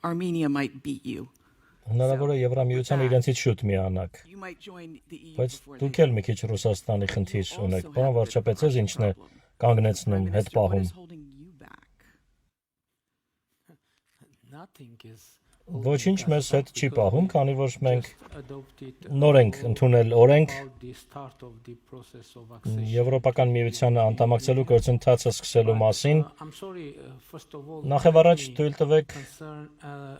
Armenia might beat you. Հնարավոր է Եվրամիությանը իրենցից շուտ միանաք, You might join the EU բայց before դուք they էլ մի քիչ Ռուսաստանի խնդիր also ունեք, have բան the վարչապետ ձեզ ինչն է problem. կանգնեցնում, Prime հետ Minister, what պահում։ is holding you back? Nothing is Ոչինչ մեզ հետ չի պահում, քանի որ մենք adopted նոր ենք ընդունել օրենք about the start of the process of accession. Եվրոպական միությանը անդամակցելու գործընթացը սկսելու մասին։ I'm sorry, first of all, Նախ առաջ թույլ տվեք concern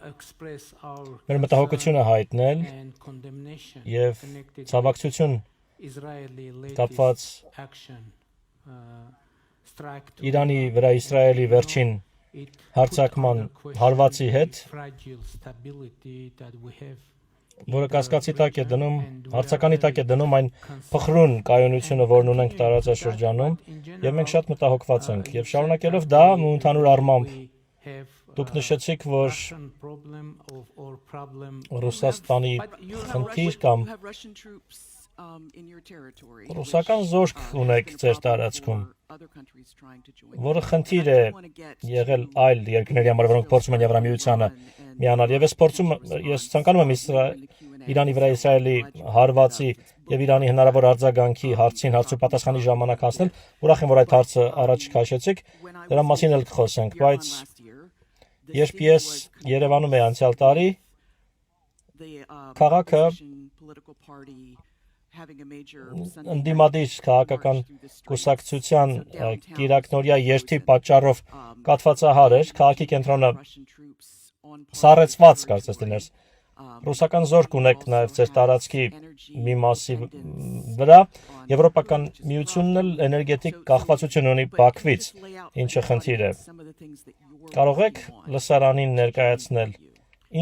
express our մեր մտահոգությունը հայտնել and condemnation եւ connected ցավակցություն Israeli կապված latest action strike to Իրանի վրա Իսրայելի վերջին it հարձակման հարվածի հետ, fragile stability that we have որը կասկածի տակ է դնում, հարցականի տակ է դնում այն փխրուն կայունությունը, որն ունենք տարածաշրջանում, եւ մենք շատ մտահոգված ենք։ Եվ շարունակելով դա, ու ընդհանուր առմամբ դուք նշեցիք, որ Ռուսաստանի խնդիր կամ You have Russian troops in your territory. ռուսական զորք ունեք ձեր տարածքում, Other countries trying to join. որը խնդիր է եղել այլ երկրների համար, որոնք փորձում են Եվրամիությանը միանալ։ Եվ ես ցանկանում եմ Իրանի վրա Իսրայելի հարվածի եւ Իրանի հնարավոր արձագանքի հարցին հարց ու պատասխանի ժամանակ հասնել։ Ուրախ եմ, որ այդ հարցը առաջ քաշեցիք, դրա մասին էլ կխոսենք, բայց երբ ես Երևանում էի անցյալ տարի, քաղաքը ընդդիմադիր քաղաքական կուսակցության կիրակնորյա երթի պատճառով կաթվածահար էր, քաղաքի կենտրոնը սառեցված կարծես դներ։ Ռուսական զորք ունեք նաև ձեր տարածքի մի մասի վրա, Եվրոպական միությունն էլ էներգետիկ կախվածություն ունի Բաքվից, ինչը խնդիր է։ Կարող եք լսարանին ներկայացնել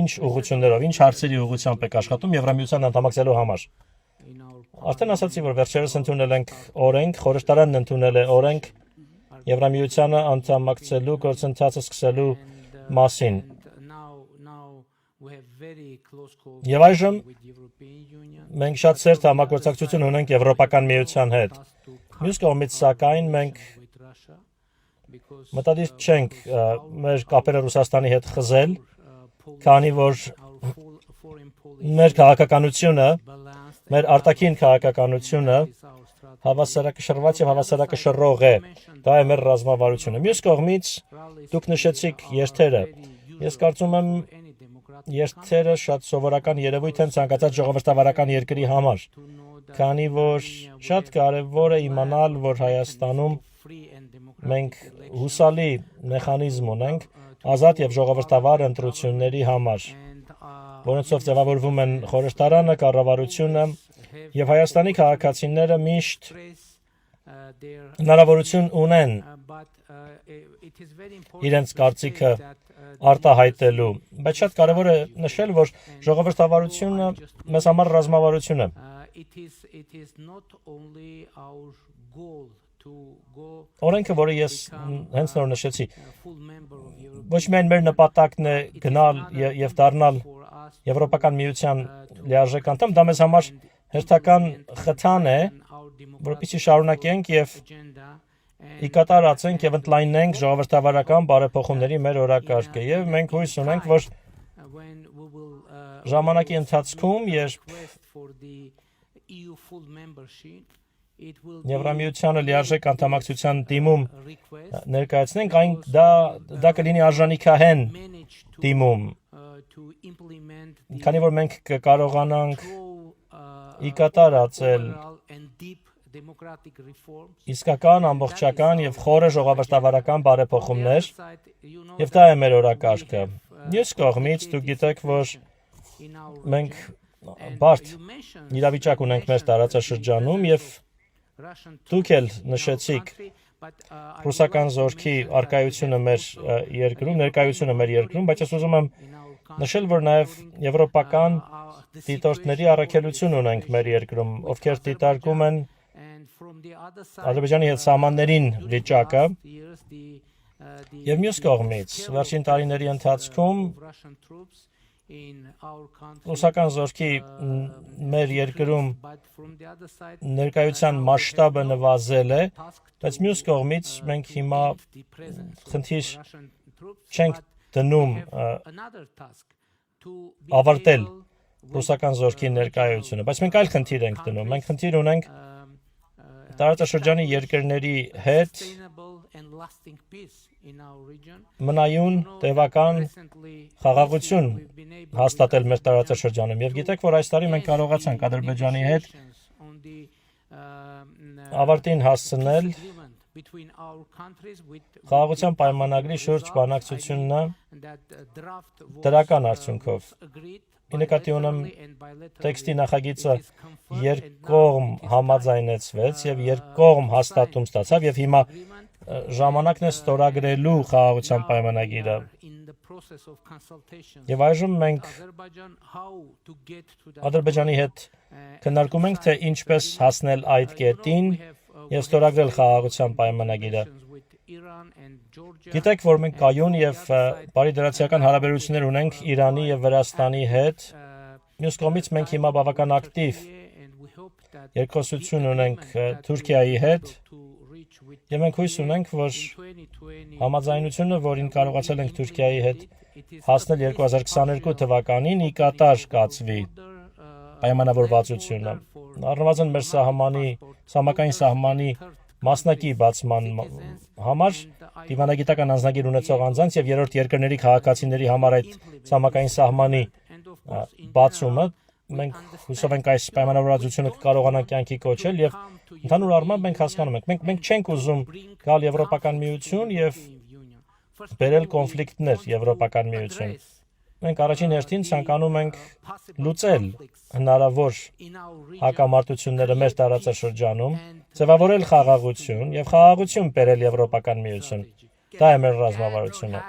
ինչ ուղղություններով, ինչ հարցերի ուղղությամբ եք աշխատում Եվրամիության անդամակցելու համար։ Արդեն ասացի, որ վերջերս ընդունել ենք օրենք, խորհրդարանն ընդունել է օրենք Եվրամիությանը անդամակցելու գործընթացը սկսելու մասին։ Եվ այժմ մենք շատ սերտ համագործակցություն ունենք Եվրոպական միության հետ։ Մյուս կողմից, սակայն, մենք մտադիր չենք մեր կապերը Ռուսաստանի հետ խզել, քանի որ մեր քաղաքականությունը, մեր արտաքին քաղաքականությունը հավասարակշռված եւ հավասարակշռող է։ Դա է մեր ռազմավարությունը։ Մյուս կողմից դուք նշեցիք երթերը։ Ես կարծում եմ երթերը շատ սովորական երևույթ են ցանկացած ժողովրդավարական երկրի համար, քանի որ շատ կարևոր է իմանալ, որ Հայաստանում մենք հուսալի մեխանիզմ ունենք ազատ եւ ժողովրդավար ընտրությունների համար, որոնցով ձևավորվում են խորհրդարանը, կառավարությունը եւ Հայաստանի քաղաքացիները միշտ հնարավորություն ունեն իրենց կարծիքը արտահայտելու, բայց շատ կարևոր է նշել, որ ժողովրդավարությունը մեզ համար ռազմավարություն է։ Օրենքը, որը ես հենց նոր նշեցի, ոչ միայն մեր նպատակն է գնալ եւ դառնալ Եվրոպական միության լիարժեք անդամ, դա մեզ համար հերթական խթան է, որպեսզի շարունակենք եւ ի կատարածենք եւ ընդլայնենք ժողովրդավարական բարեփոխումների մեր օրակարգը եւ մենք հույս ունենք, որ ժամանակի ընթացքում, երբ Եվրամիությանը լիարժեք անդամակցության դիմում ներկայացնենք, այն դա կլինի արժանիքահեն դիմում, քանի որ մենք կկարողանանք ի կատարածել իսկական, ամբողջական եւ խորը ժողովրդավարական բարեփոխումներ, եւ դա է մեր օրակարգը։ Մյուս կողմից դուք գիտեք, որ մենք բարդ իրավիճակ ունենք մեր տարածաշրջանում եւ դուք էլ նշեցիք ռուսական զորքի արկայությունը մեր երկրում, ներկայությունը մեր երկրում, բայց ես ուզում եմ նշել, որ նաեւ եվրոպական դիտորդների առաքելություն ունենք մեր երկրում, ովքեր դիտարկում են Ադրբեջանի հետ սահմաններին վիճակը եւ մյուս կողմից վերջին տարիների ընթացքում ռուսական զորքի մեր երկրում ներկայության մասշտաբը նվազել է, բայց մյուս կողմից մենք հիմա խնդիր չենք դնում another task to be ավարտել able ռուսական զորքի ներկայությունը, բայց մենք այլ խնդիր ենք դնում։ Մենք խնդիր ունենք տարածաշրջանի երկրների հետ sustainable and lasting peace in our region. մնայուն տևական խաղաղություն հաստատել մեր տարածաշրջանում։ Եվ գիտեք, որ այս տարի մենք կարողացանք Ադրբեջանի հետ ավարտին հասցնել խաղաղության պայմանագրի շուրջ բանակցությունն դրական արդյունքով։ Ի նկատի ունեմ տեքստի նախագիծը երկկողմ համաձայնեցվեց եւ երկկողմ հաստատում ստացավ եւ հիմա ժամանակն է ստորագրելու խաղաղության պայմանագիրը։ Եվ այժմ մենք Ադրբեջանի հետ քննարկում ենք, թե ինչպես հասնել այդ կետին եւ ստորագրել խաղաղության պայմանագիրը։ Գիտեք, որ մենք կայուն եւ բարիդրացիական հարաբերություններ ունենք Իրանի եւ Վրաստանի հետ։ Մյուս կողմից մենք հիմա բավական ակտիվ երկխոսություն ունենք Թուրքիայի հետ եւ մենք հույս ունենք, որ համաձայնությունը, որին կարողացել ենք Թուրքիայի հետ հասնել 2022 թվականին, ի կատար կացվի պայմանավորվածությունը։ Առնվազն մեր սահմակային սահմանի մասնակի բացման համար դիվանագիտական անձնագիր ունեցող անձանց եւ երրորդ երկրների քաղաքացիների համար այդ սահմակային սահմանի բացումը մենք հուսով ենք այս պայմանավորվածությունը կարողանանք կյանքի կոչել եւ ընդհանուր առմամբ մենք հասկանում ենք մենք չենք ուզում գալ Եվրոպական միություն եւ բերել կոնֆլիկտներ Եվրոպական միություն։ Մենք առաջին հերթին ցանկանում ենք լուծել հնարավոր հակամարտությունները մեր տարածաշրջանում, ձևավորել խաղաղություն եւ խաղաղություն բերել Եվրոպական միություն։ Դա է մեր ռազմավարությունը։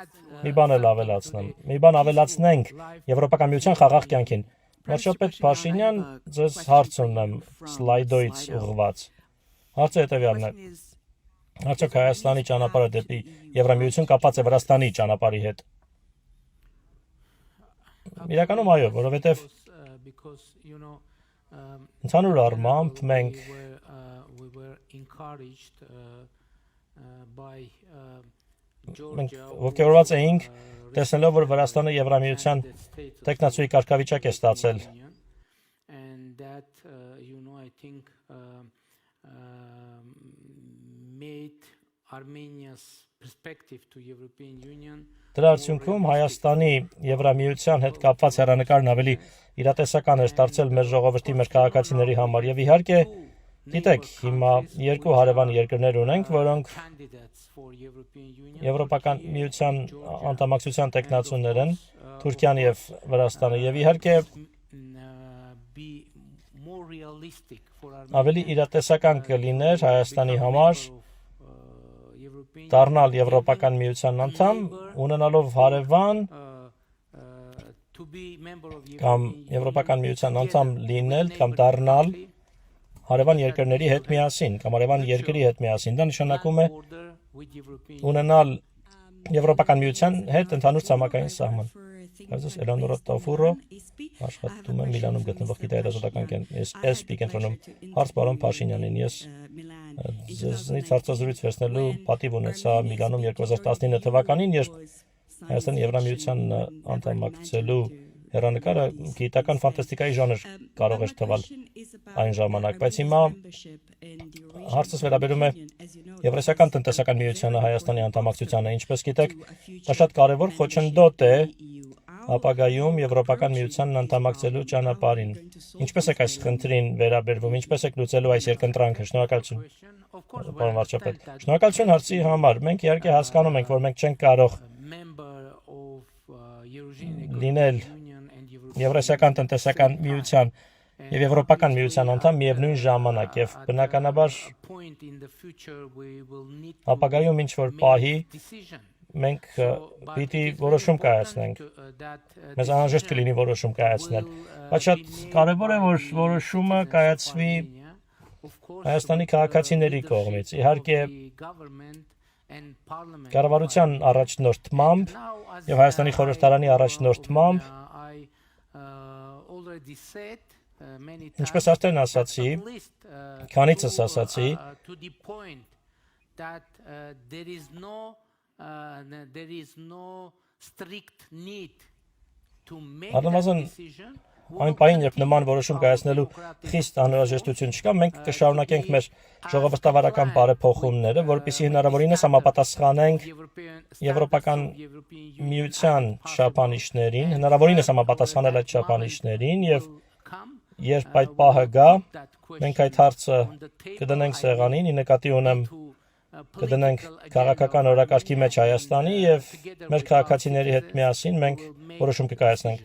Մի բան էլ ավելացնեմ։ Մի բան ավելացնենք Եվրոպական միության խաղաղ կյանքին։ Վարչապետ Փաշինյան, ձեզ հարց ունեմ սլայդոից ուղղված։ Հարցը հետեւյալն է. Արդյոք Հայաստանի ճանապարհը դեպի Եվրամիություն կապված է Վրաստանի ճանապարհի հետ։ Իրականում այո, որովհետև ընդհանուր առմամբ մենք ողջորված էինք տեսնելով, որ Վրաստանը Եվրամիության տեխնացուի կարգավիճակ է ստացել։ Դրա արդյունքում Հայաստանի Եվրամիության հետ կապված հեռանկարն ավելի իրատեսական էր դարձել մեր ժողովրդի, մեր քաղաքացիների համար։ Եվ իհարկե, գիտեք, հիմա երկու հարևան երկրներ ունենք, որոնք Եվրոպական միության անդամակցության տեխնացուներ են, Թուրքիան եւ Վրաստանը, եւ իհարկե ավելի իրատեսական կլիներ Հայաստանի համար դառնալ Եվրոպական միության անդամ, ունենալով հարևան կամ Եվրոպական միության անդամ լինել կամ դառնալ հարևան երկրների հետ միասին կամ հարևան երկրի հետ միասին։ Դա նշանակում է ունենալ Եվրոպական միության հետ ընդհանուր ցամաքային սահման։ Այսպես Էլեոնորա Տաֆուրո աշխատում է Միլանում գտնվող գիտահետազոտական SP կենտրոնում։ Հարց պարոն Փաշինյանին, ես ձեզնից հարցազրույց վերցնելու պատիվ ունեցա Միլանում 2019 թվականին, երբ Հայաստանի Եվրամիության անդամակցելու հեռանկարը գիտական ֆանտաստիկայի ժանր կարող էր թվալ այն ժամանակ, բայց հիմա հարցս վերաբերում է Եվրասիական տնտեսական միությանը Հայաստանի անդամակցությանը։ Ինչպես գիտեք, դա շատ կարևոր խոչընդոտ է ապագայում Եվրոպական միությանն անդամակցելու ճանապարհին։ Ինչպես եք այս խնդրին վերաբերվում, ինչպես եք լուծելու այս երկընտրանքը։ Շնորհակալություն։ Պարոն վարչապետ, շնորհակալություն հարցի համար։ Մենք իհարկե հասկանում ենք, որ մենք չենք կարող լինել Եվրասիական տնտեսական միության եւ Եվրոպական միության անդամ միևնույն ժամանակ եւ բնականաբար ապագայում ինչ որ պահի մենք պիտի որոշում կայացնենք։ Մեզ անհրաժեշտ կլինի որոշում կայացնել, բայց շատ կարևոր է, որ որոշումը կայացվի Հայաստանի քաղաքացիների կողմից։ Իհարկե կառավարության առաջնորդմամբ եւ Հայաստանի խորհրդարանի առաջնորդմամբ ինչպես արդեն ասացի, քանիցս ասացի, strict need to make Առնվազն that decision, այն պահին, երբ նման որոշում կայացնելու խիստ անհրաժեշտություն չկա, մենք կշարունակենք մեր ժողովրդավարական բարեփոխումները, որպեսզի հնարավորինս համապատասխանենք Եվրոպական միության չափանիշներին, հնարավորինս համապատասխանել այդ չափանիշներին եւ երբ այդ պահը գա, մենք այդ հարցը կդնենք սեղանին, ի նկատի ունեմ կդնենք քաղաքական օրակարգի մեջ Հայաստանի եւ մեր քաղաքացիների հետ միասին մենք որոշում կկայացնենք։